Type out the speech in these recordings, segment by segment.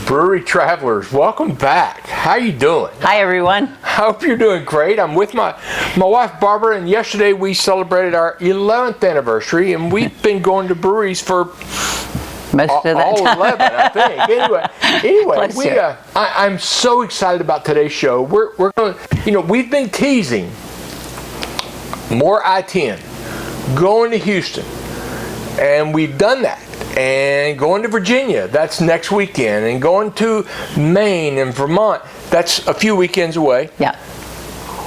Brewery travelers, welcome back. How you doing? Hi everyone. I hope you're doing great. I'm with my wife Barbara, and yesterday we celebrated our 11th anniversary, and we've been going to breweries for Most of that all time. 11, I think. Anyway, I'm so excited about today's show. We're going to, we've been teasing more I-10, going to Houston, and we've done that. And going to Virginia, that's next weekend. And going to Maine and Vermont, that's a few weekends away. Yeah.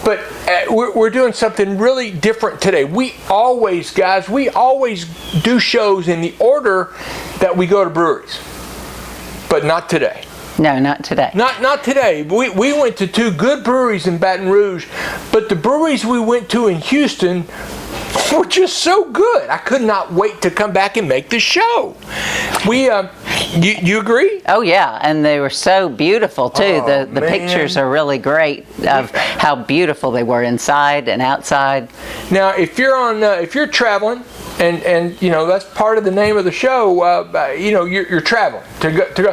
But we're doing something really different today. We always do shows in the order that we go to breweries. But not today. No, not today. Not today. We went to two good breweries in Baton Rouge, but the breweries we went to in Houston were just so good. I could not wait to come back and make the show. You agree? Oh yeah, and they were so beautiful too. Oh, the pictures are really great of how beautiful they were inside and outside. Now, if you're traveling, and that's part of the name of the show. You're traveling to go.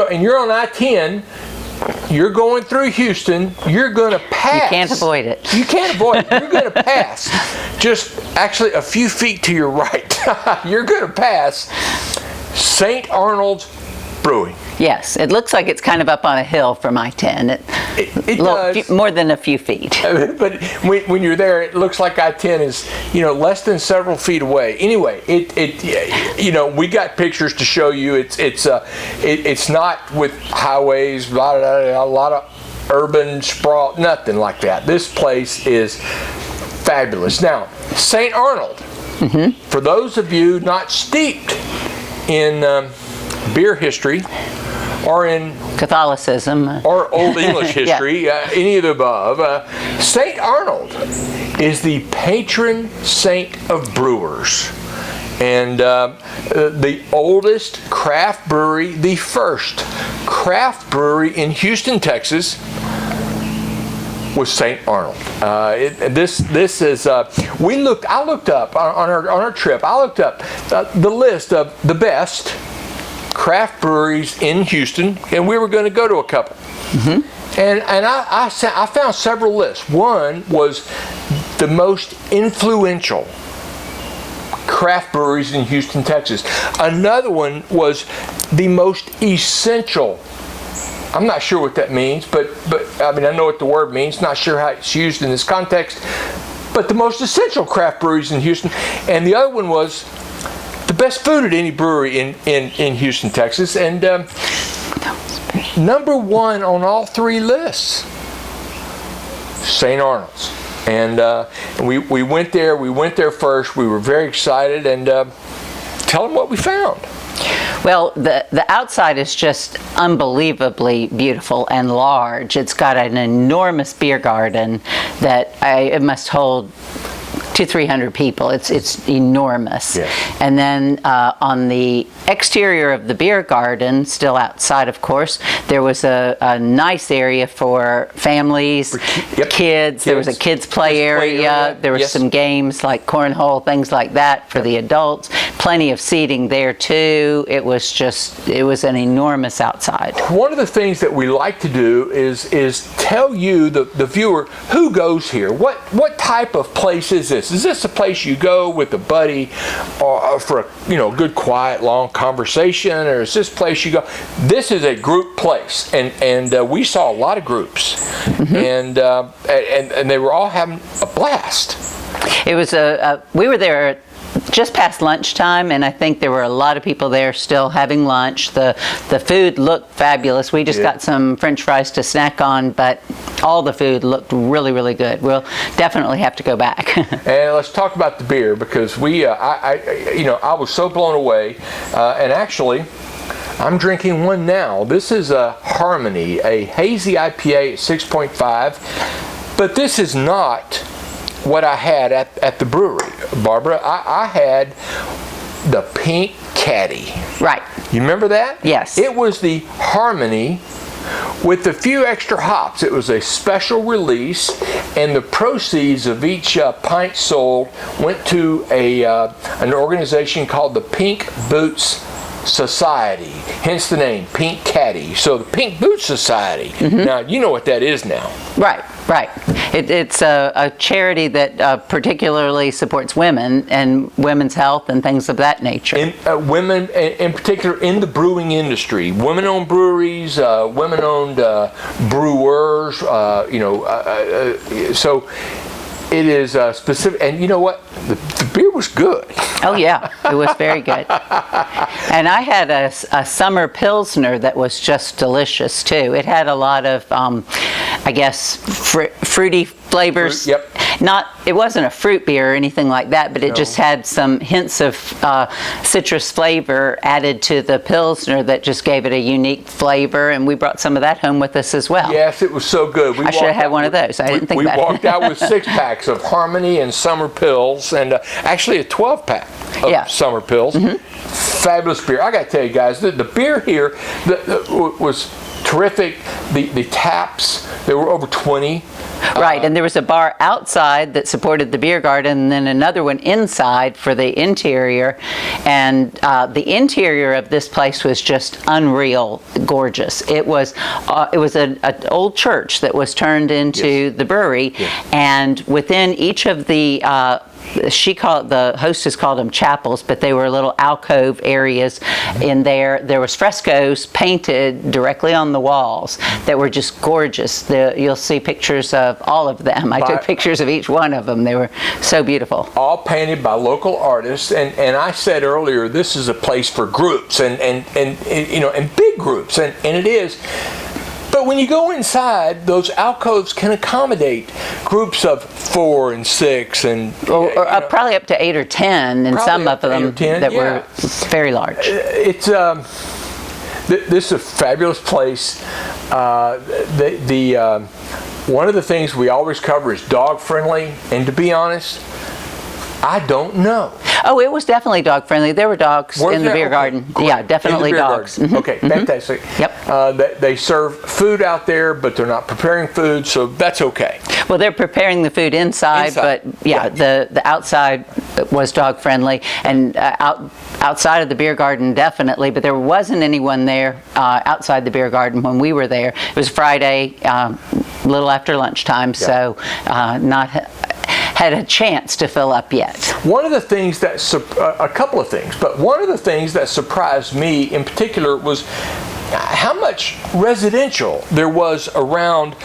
And you're on I-10. You're going through Houston. You're going to pass. You can't avoid it. You can't avoid it. You're going to pass. Just actually a few feet to your right. You're going to pass St. Arnold's Brewing. Yes, it looks like it's kind of up on a hill from I-10. It does. More than a few feet. But when you're there, it looks like I-10 is less than several feet away. Anyway, we got pictures to show you. It's not with highways, a lot of urban sprawl, nothing like that. This place is fabulous. Now, St. Arnold. Mm-hmm. For those of you not steeped in beer history, or in Catholicism, or Old English history, any of the above, St. Arnold is the patron saint of brewers, and the oldest craft brewery, the first craft brewery in Houston, Texas, was St. Arnold. This is I looked up on our trip. I looked up the list of the best craft breweries in Houston, and we were going to go to a couple. Mm-hmm. And I found several lists. One was the most influential craft breweries in Houston, Texas. Another one was the most essential. I'm not sure what that means, but I know what the word means. Not sure how it's used in this context. But the most essential craft breweries in Houston. And the other one was the best food at any brewery in Houston, Texas. And number one on all three lists, St. Arnold's. And we went there. We went there first. We were very excited. And tell them what we found. Well, the outside is just unbelievably beautiful and large. It's got an enormous beer garden that it must hold 200-300 people. It's enormous. Yes. And then on the exterior of the beer garden, still outside of course, there was a nice area for families, kids. There was a kids play area. There was some games like cornhole, things like that for the adults. Plenty of seating there too. It was an enormous outside. One of the things that we like to do is tell you, the viewer, who goes here. What type of place is this? Is this a place you go with a buddy or for a good quiet long conversation, or is this place you go? This is a group place, and we saw a lot of groups. Mm-hmm. and they were all having a blast. It was we were there just past lunchtime, and I think there were a lot of people there still having lunch. The food looked fabulous. We just got some French fries to snack on, but all the food looked really, really good. We'll definitely have to go back. And let's talk about the beer, because I was so blown away, and actually I'm drinking one now. This is a Harmony, a hazy IPA at 6.5, but this is not what I had at the brewery, Barbara. I had the Pink Caddy. Right. You remember that? Yes. It was the Harmony with a few extra hops. It was a special release, and the proceeds of each pint sold went to an organization called the Pink Boots Society, hence the name Pink Caddy. So the Pink Boot Society. Now, you know what that is now. Right. It's a charity that particularly supports women and women's health and things of that nature. Women, in particular, in the brewing industry. Women-owned breweries, women-owned brewers, so it is specific. And you know what? The beer was good. Oh, yeah. It was very good. And I had a summer Pilsner that was just delicious, too. It had a lot of, I guess, fruity flavors. Yep. It wasn't a fruit beer or anything like that, but it just had some hints of citrus flavor added to the Pilsner that just gave it a unique flavor, and we brought some of that home with us as well. Yes, it was so good. I should have had one of those. I didn't think about it. We walked out with 6-packs of Harmony and Summer Pills, and actually a 12-pack of Summer Pills. Fabulous beer. I got to tell you guys, the beer here was terrific. The taps, there were over 20. Right, and there was a bar outside that supported the beer garden, and then another one inside for the interior. And the interior of this place was just unreal, gorgeous. It was an old church that was turned into the brewery, and within each of the the hostess called them chapels, but they were little alcove areas in there. There was frescoes painted directly on the walls that were just gorgeous. You'll see pictures of all of them. I took pictures of each one of them. They were so beautiful. All painted by local artists, and I said earlier, this is a place for groups and big groups, and it is. But when you go inside, those alcoves can accommodate groups of 4 and 6 and probably up to 8 or 10, and some of them that were very large. It's this is a fabulous place. One of the things we always cover is dog friendly, and to be honest, I don't know. Oh, it was definitely dog friendly. There were dogs in the beer garden. Great. Yeah, definitely dogs. Okay, fantastic. Yep. They serve food out there, but they're not preparing food, so that's okay. Well, they're preparing the food inside. But the outside was dog friendly, and outside of the beer garden definitely. But there wasn't anyone there outside the beer garden when we were there. It was Friday, a little after lunchtime, so not had a chance to fill up yet. One of the things that, a couple of things, but one of the things that surprised me in particular was how much residential there was around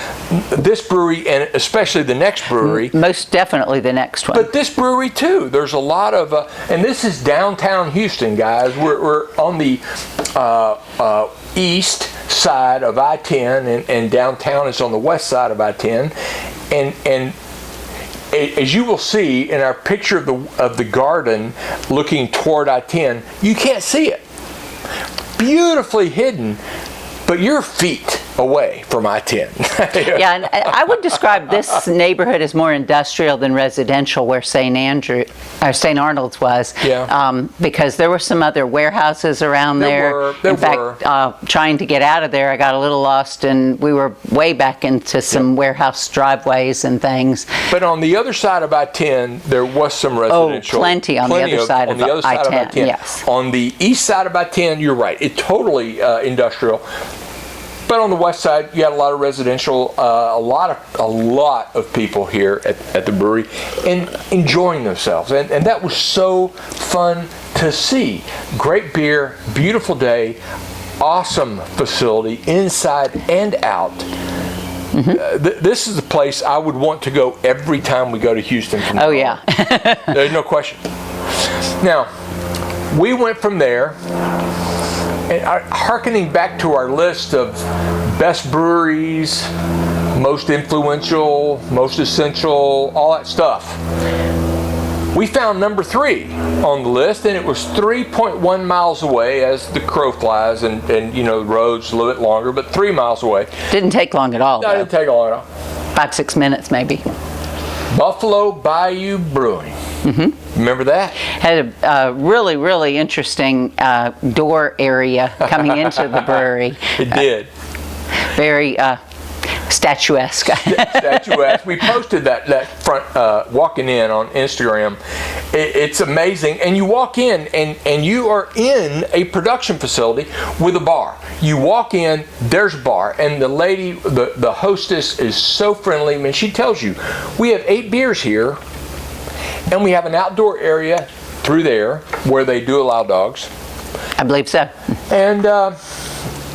this brewery, and especially the next brewery. Most definitely the next one. But this brewery too. There's a lot of, and this is downtown Houston, guys. We're on the east side of I-10, and downtown is on the west side of I-10, and as you will see in our picture of the garden looking toward I-10, you can't see it. Beautifully hidden, but you're feet away from I-10. Yeah, and I would describe this neighborhood as more industrial than residential, where St. Arnold's was. Because there were some other warehouses around there. In fact, trying to get out of there, I got a little lost, and we were way back into some warehouse driveways and things. But on the other side of I-10, there was some residential. Oh, plenty on the other side of I-10. Yes. On the east side of I-10, you're right. It's totally industrial. But on the west side, you had a lot of residential, a lot of people here at the brewery and enjoying themselves. And that was so fun to see. Great beer, beautiful day, awesome facility, inside and out. This is a place I would want to go every time we go to Houston from now on. There's no question. Now, we went from there. And hearkening back to our list of best breweries, most influential, most essential, all that stuff, we found number 3 on the list, and it was 3.1 miles away as the crow flies, and the road's a little bit longer, but 3 miles away. Didn't take long at all. No, it didn't take long at all. 5-6 minutes maybe. Buffalo Bayou Brewing. Remember that? Had a really, really interesting door area coming into the brewery. It did. Very statuesque. Statuesque. We posted that front walking in on Instagram. It's amazing. And you walk in, and you are in a production facility with a bar. You walk in, there's a bar, and the lady, the hostess is so friendly. I mean, she tells you, we have 8 beers here, and we have an outdoor area through there where they do allow dogs. I believe so.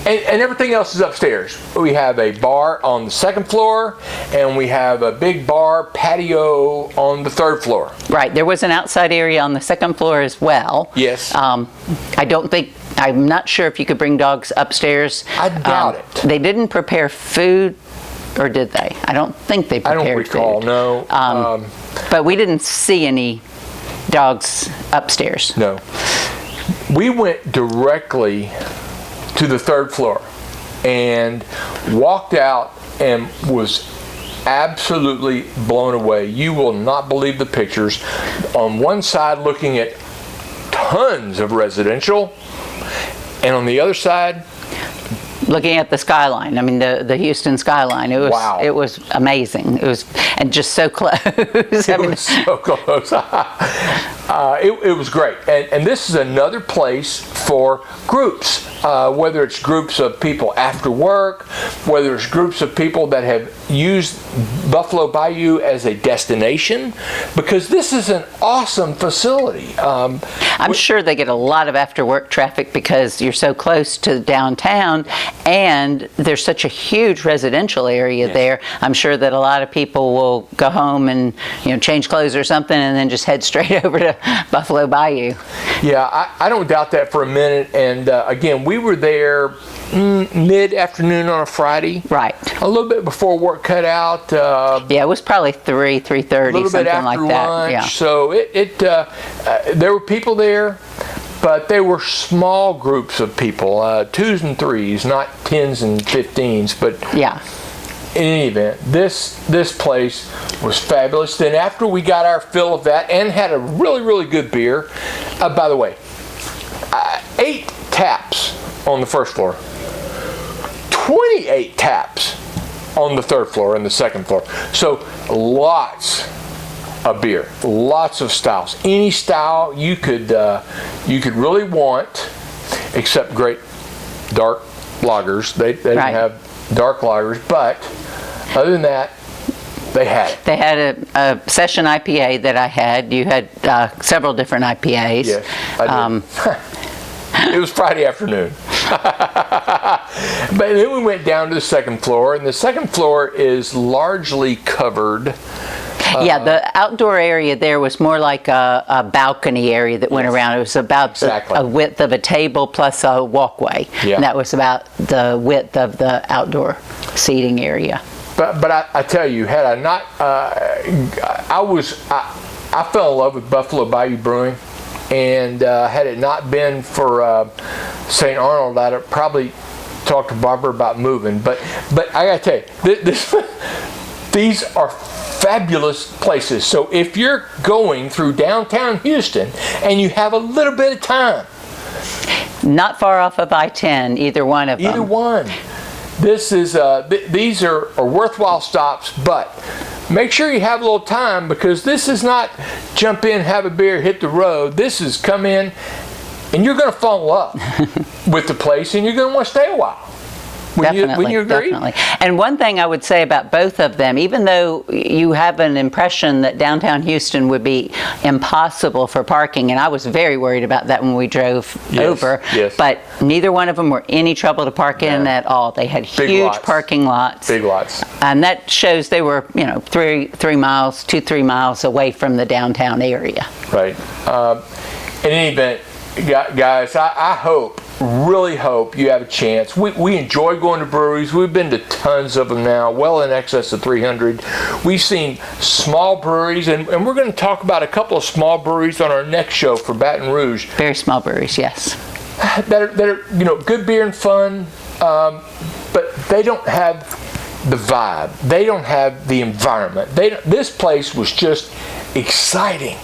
And everything else is upstairs. We have a bar on the 2nd floor, and we have a big bar patio on the 3rd floor. Right. There was an outside area on the 2nd floor as well. Yes. I'm not sure if you could bring dogs upstairs. I doubt it. They didn't prepare food, or did they? I don't think they prepared food. I don't recall, no. But we didn't see any dogs upstairs. No. We went directly to the 3rd floor and walked out and was absolutely blown away. You will not believe the pictures. On one side, looking at tons of residential, and on the other side, looking at the skyline. I mean, the Houston skyline. It was wow. It was amazing. It was, and just so close. It was so close. It was great. And this is another place for groups, whether it's groups of people after work, whether it's groups of people that have used Buffalo Bayou as a destination, because this is an awesome facility. I'm sure they get a lot of after work traffic because you're so close to downtown, and there's such a huge residential area yes. there. I'm sure that a lot of people will go home and change clothes or something and then just head straight over to Buffalo Bayou. Yeah, I don't doubt that for a minute. And again, we were there mid-afternoon on a Friday. Right. A little bit before work cut out. Yeah, it was probably 3:30, something like that. Lunch, yeah. So there were people there, but they were small groups of people, 2s and 3s, not 10s and 15s. But yeah. in any event, this place was fabulous. Then after we got our fill of that and had a really, really good beer, by the way, 8 taps on the 1st floor, 28 taps on the 3rd floor and the 2nd floor. So lots of beer, lots of styles. Any style you could really want, except great dark lagers. They didn't have dark lagers, but other than that, they had it. They had a session IPA that I had. You had several different IPAs. Yes, I did. It was Friday afternoon. But then we went down to the 2nd floor, and the 2nd floor is largely covered. Yeah, the outdoor area there was more like a balcony area that went around. It was about a width of a table plus a walkway. Yeah. And that was about the width of the outdoor seating area. But I tell you, had I not, I fell in love with Buffalo Bayou Brewing, and had it not been for St. Arnold, I'd have probably talked to Barbara about moving. But I gotta tell you, these are fabulous places. So if you're going through downtown Houston and you have a little bit of time, not far off of I-10, either one of them. Either one. This is these are worthwhile stops, but make sure you have a little time, because this is not jump in, have a beer, hit the road. This is come in, and you're going to fall in love with the place, and you're going to want to stay a while. When you agree? Definitely. And one thing I would say about both of them, even though you have an impression that downtown Houston would be impossible for parking, and I was very worried about that when we drove over, but neither one of them were any trouble to park in at all. They had huge parking lots. Big lots. And that shows they were, 3 miles away from the downtown area. Right. In any event, guys, I really hope you have a chance. We enjoy going to breweries. We've been to tons of them now, well in excess of 300. We've seen small breweries, and we're going to talk about a couple of small breweries on our next show for Baton Rouge. Very small breweries, yes. That are good beer and fun, but they don't have the vibe. They don't have the environment. This place was just exciting.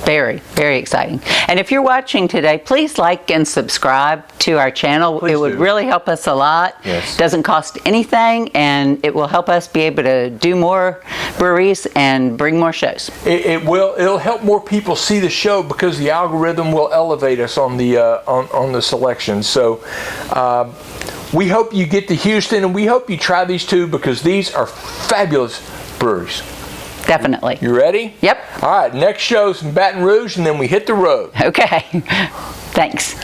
Very, very exciting. And if you're watching today, please like and subscribe to our channel. Please it would do. really help us a lot. Yes. Doesn't cost anything, and it will help us be able to do more breweries and bring more shows. It'll help more people see the show because the algorithm will elevate us on the on the selection. So we hope you get to Houston, and we hope you try these two because these are fabulous breweries. Definitely. You ready? Yep. All right, next show's in Baton Rouge, and then we hit the road. Okay. Thanks.